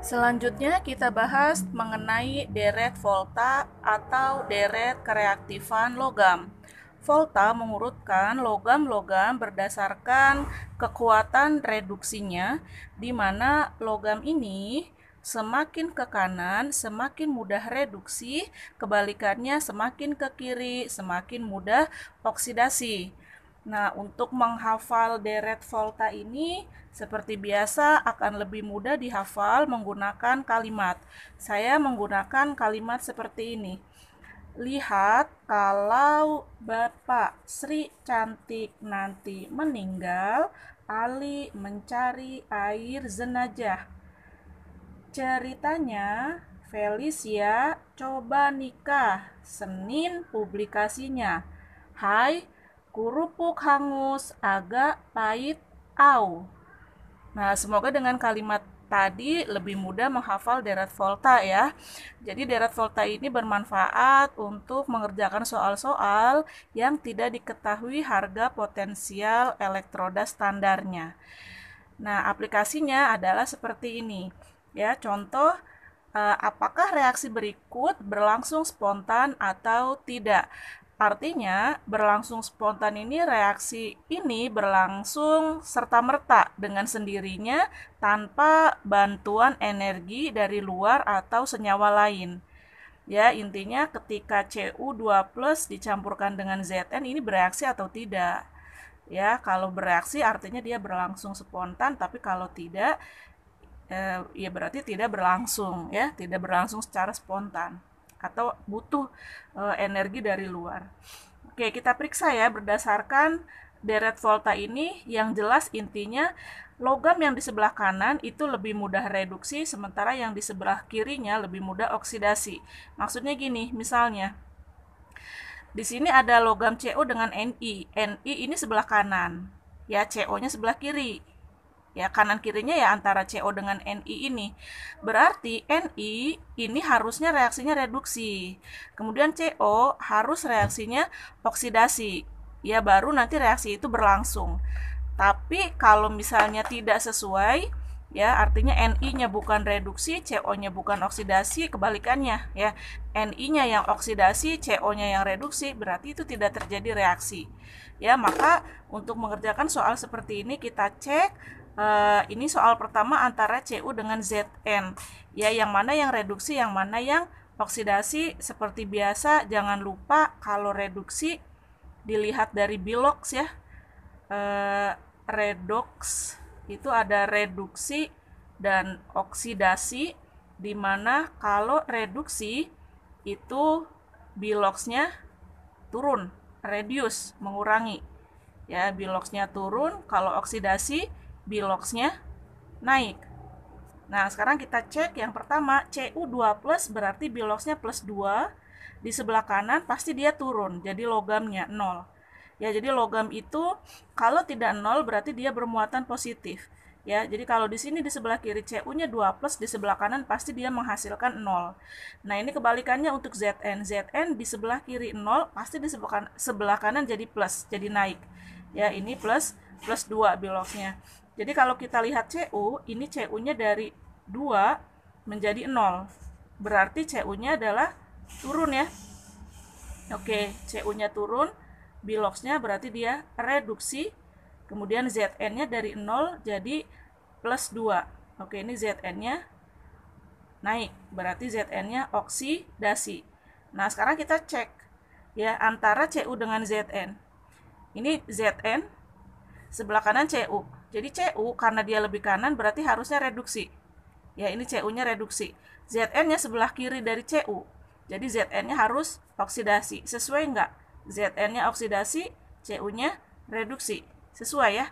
Selanjutnya kita bahas mengenai deret volta atau deret kereaktifan logam. Volta mengurutkan logam-logam berdasarkan kekuatan reduksinya, di mana logam ini semakin ke kanan semakin mudah reduksi, kebalikannya semakin ke kiri semakin mudah oksidasi. Nah, untuk menghafal deret volta ini seperti biasa akan lebih mudah dihafal menggunakan kalimat. Saya menggunakan kalimat seperti ini. Lihat, kalau Bapak Sri Cantik nanti meninggal, Ali mencari air jenazah. Ceritanya, Felicia coba nikah, Senin publikasinya. Hai, kerupuk hangus agak pahit, au. Nah, semoga dengan kalimat tadi lebih mudah menghafal deret volta ya. Jadi deret volta ini bermanfaat untuk mengerjakan soal-soal yang tidak diketahui harga potensial elektroda standarnya. Nah, aplikasinya adalah seperti ini. Ya, contoh apakah reaksi berikut berlangsung spontan atau tidak? Artinya, berlangsung spontan ini reaksi ini berlangsung serta-merta dengan sendirinya tanpa bantuan energi dari luar atau senyawa lain. Ya, intinya ketika Cu2+ dicampurkan dengan Zn ini bereaksi atau tidak. Ya, kalau bereaksi artinya dia berlangsung spontan, tapi kalau tidak ya berarti tidak berlangsung ya, tidak berlangsung secara spontan atau butuh energi dari luar. Oke, kita periksa ya berdasarkan deret volta ini. Yang jelas intinya logam yang di sebelah kanan itu lebih mudah reduksi, sementara yang di sebelah kirinya lebih mudah oksidasi. Maksudnya gini, misalnya di sini ada logam Co dengan Ni. Ni ini sebelah kanan, ya Co-nya sebelah kiri. Ya, kanan kirinya ya antara Co dengan Ni ini. Berarti Ni ini harusnya reaksinya reduksi. Kemudian Co harus reaksinya oksidasi. Ya, baru nanti reaksi itu berlangsung. Tapi kalau misalnya tidak sesuai, ya artinya Ni-nya bukan reduksi, Co-nya bukan oksidasi, kebalikannya ya. Ni-nya yang oksidasi, Co-nya yang reduksi, berarti itu tidak terjadi reaksi. Ya, maka untuk mengerjakan soal seperti ini kita cek ini soal pertama antara Cu dengan Zn. Ya, yang mana yang reduksi, yang mana yang oksidasi. Seperti biasa, jangan lupa kalau reduksi dilihat dari bilox ya. Redox itu ada reduksi dan oksidasi, di mana kalau reduksi itu biloxnya turun, reduce, mengurangi. Ya, biloxnya turun, kalau oksidasi biloxnya naik. Nah, sekarang kita cek yang pertama, Cu2+ berarti biloxnya +2. Di sebelah kanan pasti dia turun, jadi logamnya 0. Ya, jadi logam itu kalau tidak 0 berarti dia bermuatan positif. Ya, jadi kalau di sini di sebelah kiri Cu-nya 2+, di sebelah kanan pasti dia menghasilkan 0. Nah, ini kebalikannya untuk Zn. Zn di sebelah kiri 0, pasti di sebelah kanan jadi plus, jadi naik. Ya, ini plus 2 biloxnya. Jadi kalau kita lihat Cu, ini Cu-nya dari 2 menjadi 0. Berarti Cu-nya adalah turun ya. Oke, Cu-nya turun, biloxnya berarti dia reduksi. Kemudian Zn-nya dari 0 jadi +2. Oke, ini Zn-nya naik, berarti Zn-nya oksidasi. Nah, sekarang kita cek ya antara Cu dengan Zn. Ini Zn, sebelah kanan Cu. Jadi Cu karena dia lebih kanan berarti harusnya reduksi. Ya, ini Cu-nya reduksi. Zn-nya sebelah kiri dari Cu. Jadi Zn-nya harus oksidasi. Sesuai nggak? Zn-nya oksidasi, Cu-nya reduksi. Sesuai ya?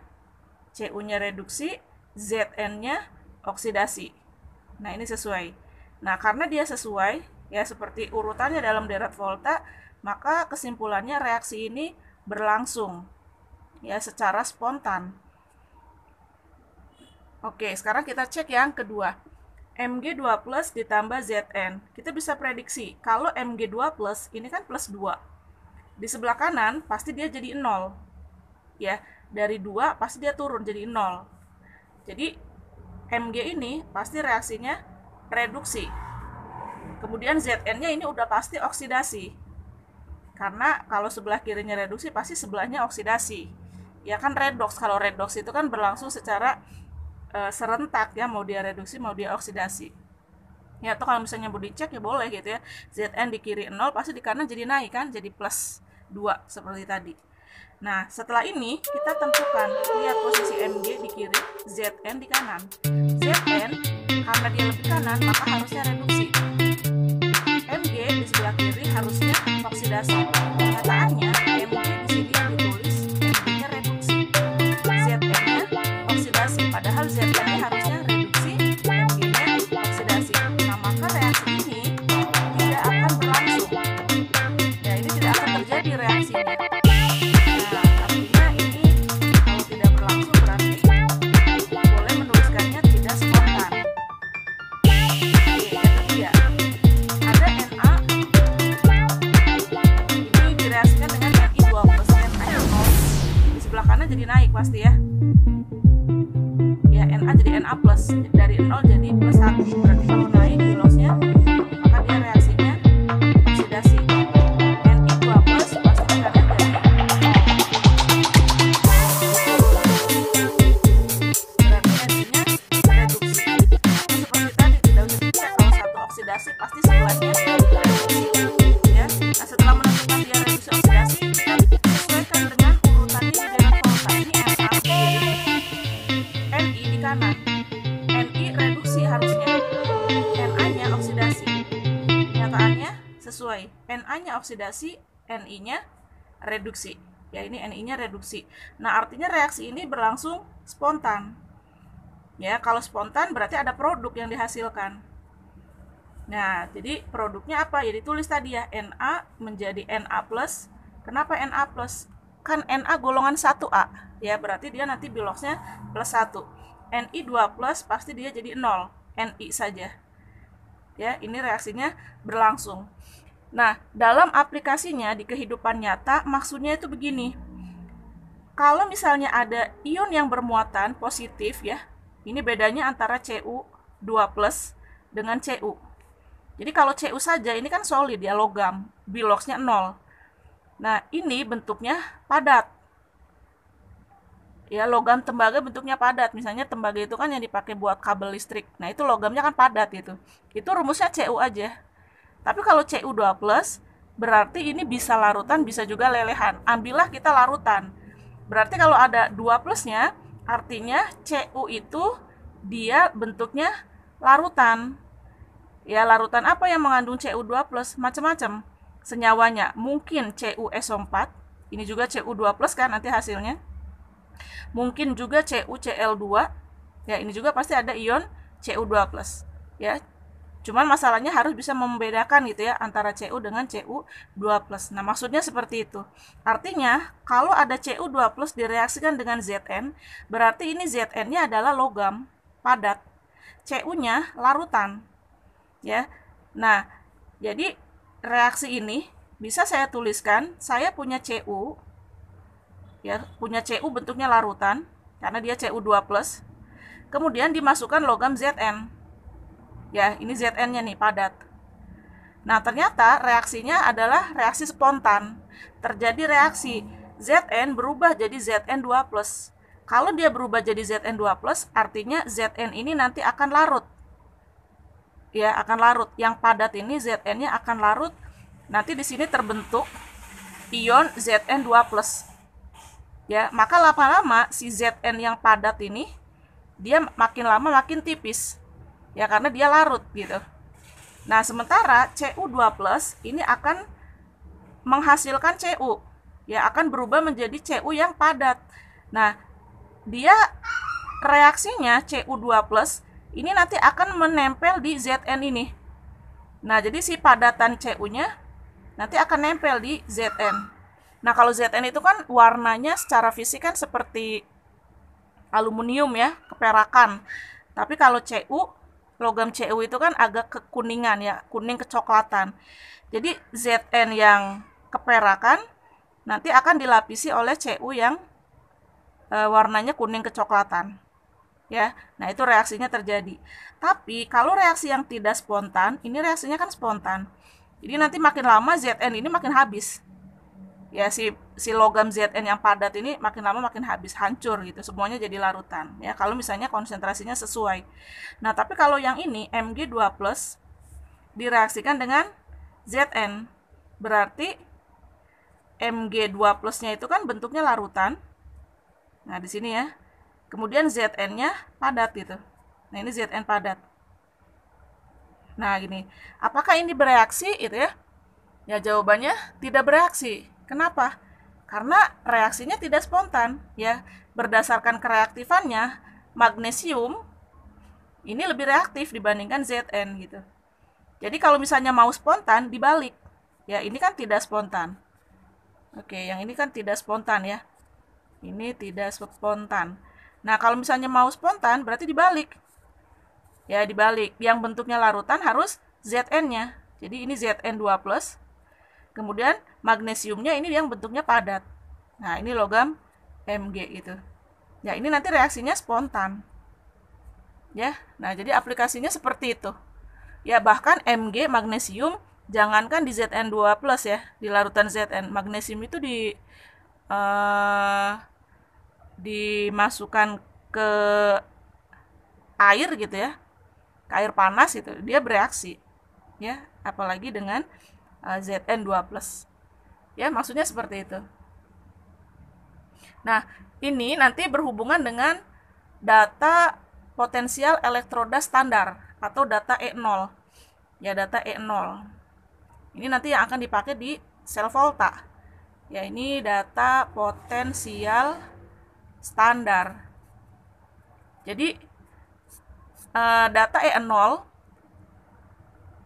Cu-nya reduksi, Zn-nya oksidasi. Nah, ini sesuai. Nah, karena dia sesuai, ya seperti urutannya dalam deret volta, maka kesimpulannya reaksi ini berlangsung ya secara spontan. Oke, sekarang kita cek yang kedua. Mg2+ ditambah Zn. Kita bisa prediksi, kalau Mg2+ ini kan +2. Di sebelah kanan pasti dia jadi 0. Ya, dari 2 pasti dia turun jadi 0. Jadi Mg ini pasti reaksinya reduksi. Kemudian Zn-nya ini udah pasti oksidasi. Karena kalau sebelah kirinya reduksi, pasti sebelahnya oksidasi. Ya kan redoks. Kalau redoks itu kan berlangsung secara serentak ya, mau dia reduksi, mau dia oksidasi. Ya, atau kalau misalnya mau dicek ya boleh gitu ya. Zn di kiri 0, pasti di kanan jadi naik kan, jadi plus 2 seperti tadi. Nah, setelah ini kita tentukan, lihat posisi Mg di kiri, Zn di kanan. Zn, karena dia lebih kanan, maka harusnya reduksi. Mg di sebelah kiri harusnya oksidasi. Kenyataannya, Mg di sini ditulis Mg-nya reduksi. Zn-nya oksidasi, padahal Zn-nya harusnya reduksi, Mg-nya oksidasi. Nah, maka reaksi ini tidak akan berlangsung. Ya, ini tidak akan terjadi reaksinya. Jadi naik pasti ya. Ya, Na jadi Na plus, dari 0 jadi plus 1. Berarti kalau naik biloxnya, maka dia reaksinya oksidasi. Ni2 plus pasti di kanan jadi 0. Berarti hasilnya reduksi. Seperti tadi, tidak usah dicek, kalau satu oksidasi pasti sebelahnya reduksi. Ya. Nah, setelah menentukan dia reduksi oksidasi, kita sesuaikan dengan urutannya di dalam Ni di kanan. Ni reduksi harusnya. Na-nya oksidasi. Kenyataannya sesuai. Na-nya oksidasi, Ni-nya reduksi. Ya, ini Ni-nya reduksi. Nah, artinya reaksi ini berlangsung spontan. Ya, kalau spontan berarti ada produk yang dihasilkan. Nah, jadi produknya apa? Ya ditulis tadi ya, Na menjadi Na plus. Kenapa Na plus? Kan Na golongan 1A. Ya, berarti dia nanti biloxnya plus 1. Ni2 plus pasti dia jadi 0. Ni saja. Ya, ini reaksinya berlangsung. Nah, dalam aplikasinya di kehidupan nyata, maksudnya itu begini. Kalau misalnya ada ion yang bermuatan positif ya, ini bedanya antara Cu2 plus dengan Cu. Jadi kalau Cu saja, ini kan solid ya, logam. Biloxnya 0. Nah, ini bentuknya padat. Ya, logam tembaga bentuknya padat. Misalnya tembaga itu kan yang dipakai buat kabel listrik. Nah, itu logamnya kan padat gitu. Itu rumusnya Cu aja. Tapi kalau Cu2+, berarti ini bisa larutan, bisa juga lelehan. Ambillah kita larutan. Berarti kalau ada 2 plusnya, artinya Cu itu dia bentuknya larutan. Ya, larutan apa yang mengandung Cu2+? Macam-macam senyawanya. Mungkin CuSO4, ini juga Cu2+ kan nanti hasilnya. Mungkin juga CuCl2, ya ini juga pasti ada ion Cu2+. Ya, cuman masalahnya harus bisa membedakan gitu ya antara Cu dengan Cu2+. Nah, maksudnya seperti itu. Artinya, kalau ada Cu2+ direaksikan dengan Zn, berarti ini Zn-nya adalah logam padat. Cu-nya larutan. Ya. Nah, jadi reaksi ini bisa saya tuliskan, saya punya Cu, ya, punya Cu bentuknya larutan, karena dia Cu2+, kemudian dimasukkan logam Zn. Ya, ini Zn-nya nih, padat. Nah, ternyata reaksinya adalah reaksi spontan. Terjadi reaksi, Zn berubah jadi Zn2+. Kalau dia berubah jadi Zn2+, artinya Zn ini nanti akan larut. Ya, akan larut. Yang padat ini Zn-nya akan larut. Nanti di sini terbentuk ion Zn2+. Ya, maka lama-lama si Zn yang padat ini dia makin lama makin tipis. Ya, karena dia larut gitu. Nah, sementara Cu2+ ini akan menghasilkan Cu. Ya, akan berubah menjadi Cu yang padat. Nah, dia reaksinya Cu2+ ini nanti akan menempel di Zn ini. Nah, jadi si padatan Cu-nya nanti akan nempel di Zn. Nah, kalau Zn itu kan warnanya secara fisik kan seperti aluminium ya, keperakan. Tapi kalau Cu, logam Cu itu kan agak kekuningan ya, kuning kecoklatan. Jadi Zn yang keperakan nanti akan dilapisi oleh Cu yang warnanya kuning kecoklatan. ya. Nah, itu reaksinya terjadi. Tapi kalau reaksi yang tidak spontan, ini reaksinya kan spontan. Jadi nanti makin lama Zn ini makin habis. Ya, si logam Zn yang padat ini makin lama makin habis, hancur gitu. Semuanya jadi larutan. Ya, kalau misalnya konsentrasinya sesuai. Nah, tapi kalau yang ini Mg2+ direaksikan dengan Zn. Berarti Mg2+-nya itu kan bentuknya larutan. Nah, di sini ya. Kemudian Zn-nya padat gitu. Nah, ini Zn padat. Nah, gini. Apakah ini bereaksi gitu ya? Ya, jawabannya tidak bereaksi. Kenapa? Karena reaksinya tidak spontan, ya. Berdasarkan kereaktifannya, magnesium ini lebih reaktif dibandingkan Zn gitu. Jadi kalau misalnya mau spontan dibalik. Ya, ini kan tidak spontan. Oke, yang ini kan tidak spontan ya. Ini tidak spontan. Nah, kalau misalnya mau spontan berarti dibalik. Ya, dibalik. Yang bentuknya larutan harus Zn-nya. Jadi ini Zn2+. Kemudian magnesiumnya ini yang bentuknya padat. Nah, ini logam Mg gitu. Ya, ini nanti reaksinya spontan. Ya. Nah, jadi aplikasinya seperti itu. Ya, bahkan Mg magnesium jangankan di Zn2+ ya, di larutan Zn. Magnesium itu dimasukkan ke air gitu ya, ke air panas gitu, dia bereaksi ya, apalagi dengan Zn2+. Ya, maksudnya seperti itu. Nah, ini nanti berhubungan dengan data potensial elektroda standar atau data E0. Ya, data E0. Ini nanti yang akan dipakai di sel volta. Ya, ini data potensial standar. Jadi data E0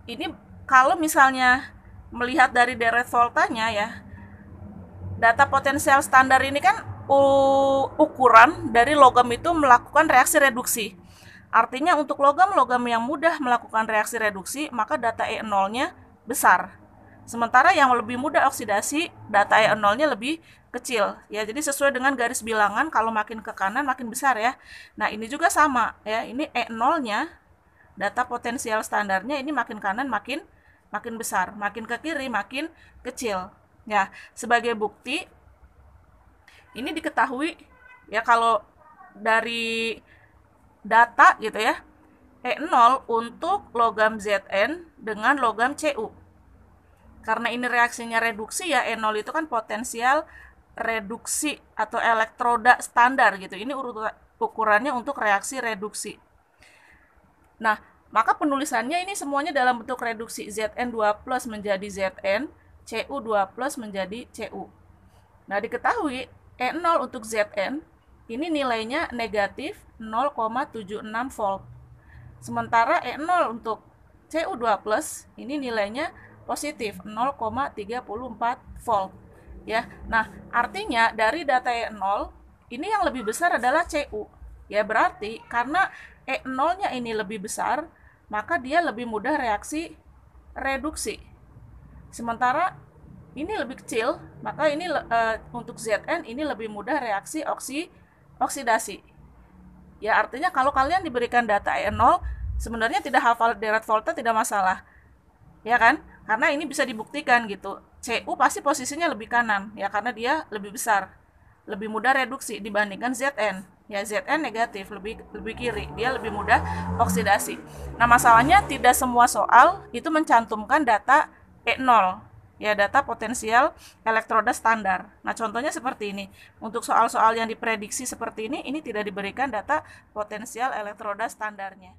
ini kalau misalnya melihat dari deret voltanya ya, data potensial standar ini kan ukuran dari logam itu melakukan reaksi reduksi. Artinya untuk logam-logam yang mudah melakukan reaksi reduksi, maka data E0-nya besar. Sementara yang lebih mudah oksidasi, data E0-nya lebih kecil. Ya, jadi sesuai dengan garis bilangan, kalau makin ke kanan makin besar ya. Nah, ini juga sama ya. Ini E0-nya, data potensial standarnya ini makin kanan makin besar, makin ke kiri makin kecil. Ya, sebagai bukti ini diketahui ya kalau dari data gitu ya, E0 untuk logam Zn dengan logam Cu. Karena ini reaksinya reduksi ya, E0 itu kan potensial reduksi atau elektroda standar gitu. Ini ukurannya untuk reaksi reduksi. Nah, maka penulisannya ini semuanya dalam bentuk reduksi. Zn2+ menjadi Zn, Cu2+ menjadi Cu. Nah, diketahui E0 untuk Zn ini nilainya negatif 0,76 volt. Sementara E0 untuk Cu2+ ini nilainya positif 0,34 volt. Ya. Nah, artinya dari data E0 ini yang lebih besar adalah Cu. Ya, berarti karena E0-nya ini lebih besar, maka dia lebih mudah reaksi reduksi. Sementara ini lebih kecil, maka ini untuk Zn ini lebih mudah reaksi oksidasi. Ya, artinya kalau kalian diberikan data E0, sebenarnya tidak hafal deret volta tidak masalah. Ya kan? Karena ini bisa dibuktikan gitu. Cu pasti posisinya lebih kanan, ya karena dia lebih besar. Lebih mudah reduksi dibandingkan Zn. Ya, Zn negatif, lebih kiri. Dia lebih mudah oksidasi. Nah, masalahnya tidak semua soal itu mencantumkan data E0. Ya, data potensial elektroda standar. Nah, contohnya seperti ini. Untuk soal-soal yang diprediksi seperti ini tidak diberikan data potensial elektroda standarnya.